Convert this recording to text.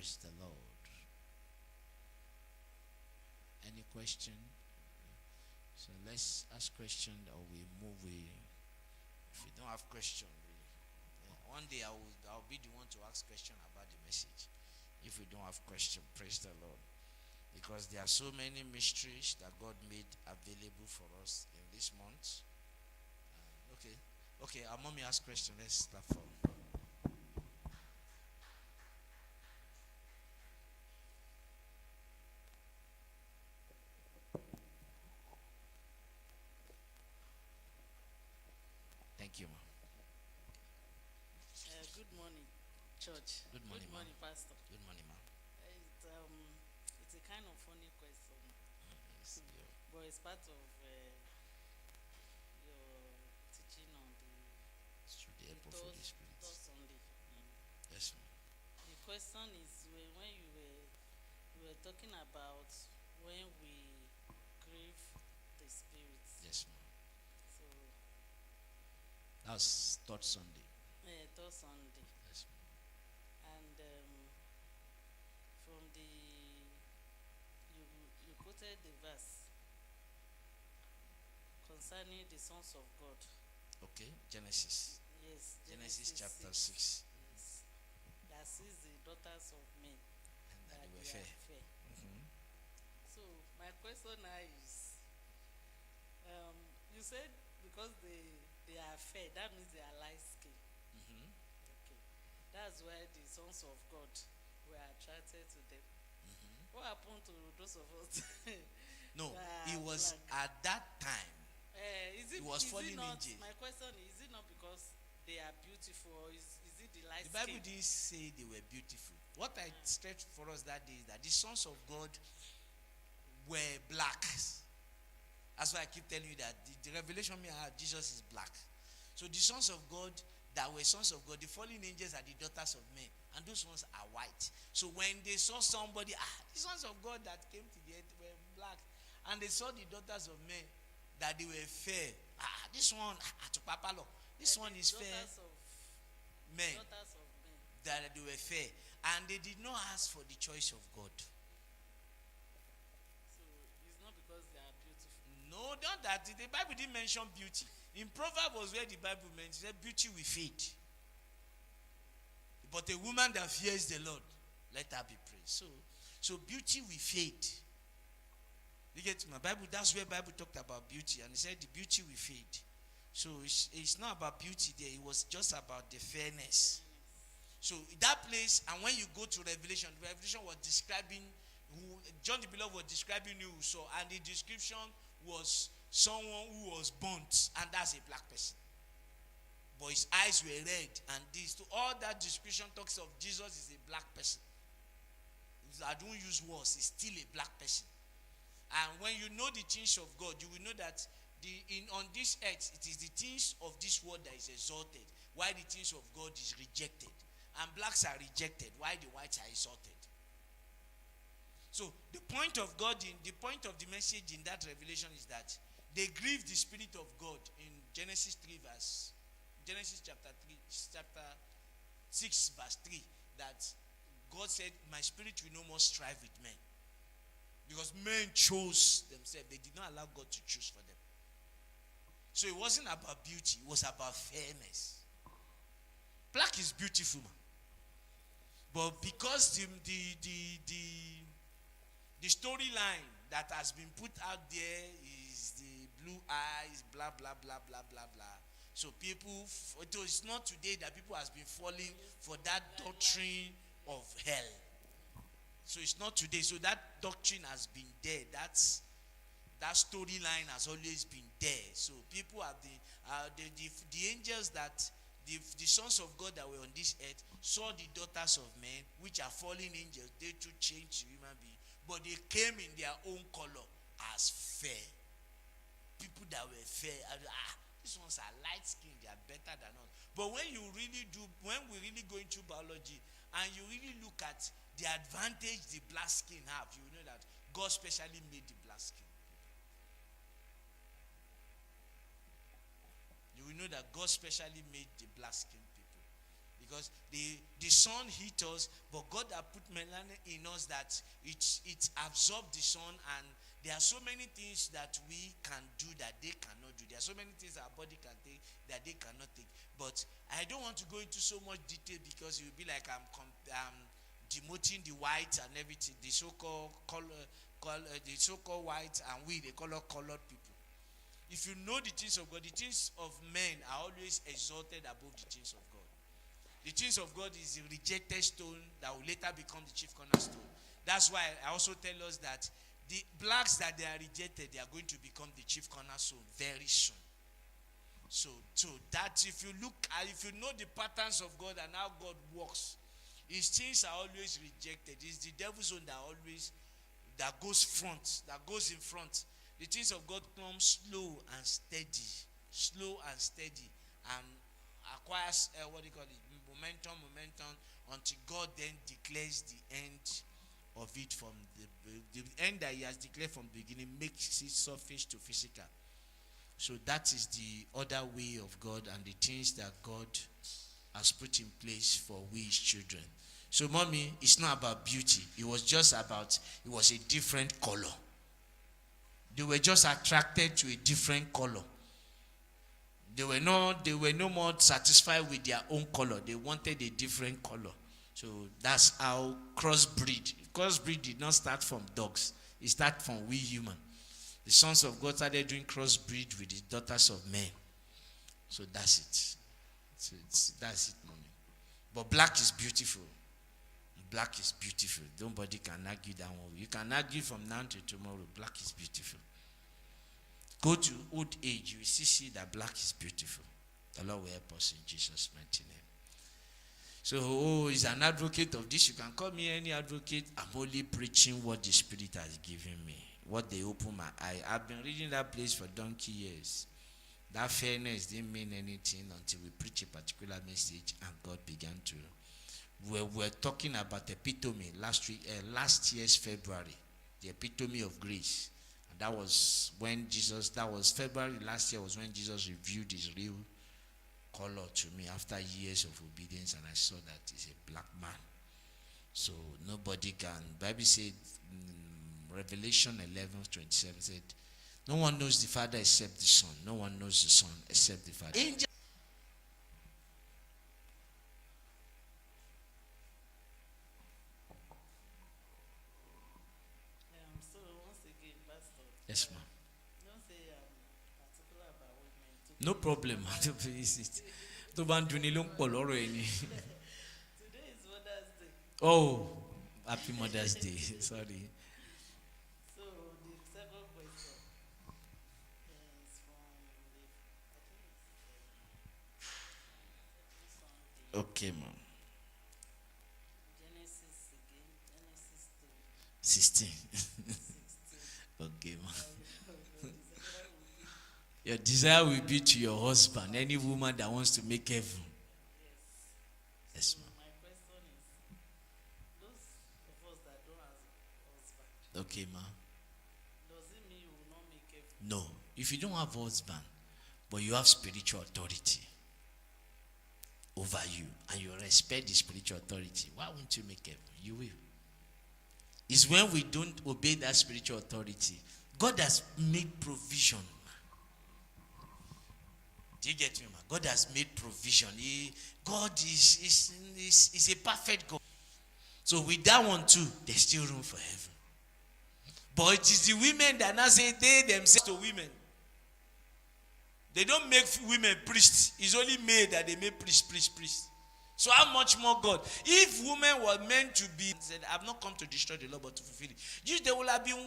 Praise the Lord. Any question? So let's ask question or we move. If we don't have question, one day I'll be the one to ask question about the message. If we don't have question, praise the Lord. Because there are so many mysteries that God made available for us in this month. Okay, our mommy ask question. Let's start from. Thank you, ma'am. Good morning, church. Good morning, Pastor. Good morning, ma'am. It's a kind of funny question, but it's part of your teaching on Through the help of Holy Spirit. Third Sunday. Yes, ma'am. The question is when you were talking about when we grieve the Spirit. Yes, ma'am. So that's third Sunday. Third Sunday. Yes, ma'am. And from the you quoted the verse concerning the sons of God. Okay, Genesis. Yes, Genesis chapter 6. Yes, that sees the daughters of men And that they were are fair. Mm-hmm. So my question now is, you said because they are fair, that means they are light skinned. Mm-hmm. Okay, that's why the sons of God were attracted to them. Mm-hmm. What happened to those of us? No, it was black. At that time. It was falling angels. My question is it not because they are beautiful, or is it the light The Bible didn't say they were beautiful. What I stretched for us that day is that the sons of God were black. That's why I keep telling you that the revelation me I have, Jesus is black. So the sons of God that were sons of God, the fallen angels are the daughters of men, and those ones are white. So when they saw somebody, the sons of God that came to the earth were black, and they saw the daughters of men that they were fair. This one, this one is fair. Men. That they were fair, and they did not ask for the choice of God. So it's not because they are beautiful. No, not that. The Bible didn't mention beauty. In Proverbs was where the Bible mentioned beauty will fade. But a woman that fears the Lord, let her be praised. So beauty will fade. You get my Bible, that's where Bible talked about beauty, and he said the beauty will fade. So it's not about beauty there, it was just about the fairness. So that place, and when you go to Revelation was describing who John the Beloved was describing who saw, and the description was someone who was burnt, and that's a black person. But his eyes were red, and this. So all that description talks of Jesus is a black person. I don't use words, he's still a black person. And when you know the things of God, you will know that on this earth, it is the things of this world that is exalted, while the things of God is rejected. And blacks are rejected, while the whites are exalted. So the point of the message in that revelation is that they grieved the Spirit of God in Genesis chapter 6 verse 3, that God said, my spirit will no more strive with men. Because men chose themselves. They did not allow God to choose for them. So it wasn't about beauty. It was about fairness. Black is beautiful, man. But because the storyline that has been put out there is the blue eyes, blah, blah, blah, blah, blah, blah. So it's not today that people has been falling for that doctrine of hell. So it's not today. So that doctrine has been there. That storyline has always been there. So people are the angels that the sons of God that were on this earth saw the daughters of men, which are fallen angels. They too changed to human beings, but they came in their own color as fair. People that were fair, these ones are light skinned. They are better than us. But when we really go into biology and you really look at the advantage the black skin have, you know that God specially made the black skin people. You will know that God specially made the black skin people. because the sun hit us, but God has put melanin in us that it absorbs the sun, and there are so many things that we can do that they cannot do. There are so many things our body can take that they cannot take. But I don't want to go into so much detail because it will be like I'm demoting the white and everything, the so-called the so-called white, and we the colored people. If you know the things of God, the things of men are always exalted above the things of God. The things of God is a rejected stone that will later become the chief cornerstone. That's why I also tell us that the blacks that they are rejected, they are going to become the chief cornerstone very soon. So that if you know the patterns of God and how God works, his things are always rejected. It's the devil's own that goes in front. The things of God come slow and steady, and acquires momentum until God then declares the end of it from the end that he has declared from the beginning, makes it surface to physical. So that is the other way of God and the things that God has put in place for we his children. So mommy, it's not about beauty. It was a different color. They were just attracted to a different color. They were no more satisfied with their own color. They wanted a different color. So that's how crossbreed did not start from dogs. It started from we human. The sons of God started doing crossbreed with the daughters of men. So that's it. That's it, mommy. But black is beautiful. Black is beautiful. Nobody can argue that one. You can argue from now to tomorrow. Black is beautiful. Go to old age, you will see that black is beautiful. The Lord will help us in Jesus' mighty name. So, he's an advocate of this. You can call me any advocate. I'm only preaching what the Spirit has given me. What they open my eye. I've been reading that place for donkey years. That fairness didn't mean anything until we preach a particular message and God began to. We were talking about epitome last year's February. The epitome of grace. And that was February last year was when Jesus revealed his real color to me after years of obedience, and I saw that he's a black man. So nobody can. Bible said, Revelation 11:27 said, no one knows the Father except the Son. No one knows the Son except the Father. So once again, Pastor. Yes, ma'am. Don't say particular about women. No problem. Tó bá ń dunni ló ń pọ̀ lọ́rọ̀ ẹni. Today is Mother's Day. Oh, happy Mother's Day. Sorry. So the second question is from Okay, ma'am. Genesis again. Genesis 3. 16. 16. Okay, ma'am. Your desire will be to your husband, any woman that wants to make heaven. Yes, ma'am. My question is, those of us that don't have husband, Okay, ma'am. does it mean you will not make heaven? No. If you don't have a husband, but you have spiritual authority over you, and you respect the spiritual authority, why won't you make heaven? You will. It's when we don't obey that spiritual authority. God has made provision. Do you get me, man? God has made provision. God is a perfect God. So with that one too, there's still room for heaven. But it is the women that now say they themselves to women. They don't make women priests. It's only made that they make priests. So how much more God? If women were meant to be, said, I've not come to destroy the law but to fulfill it. They will have been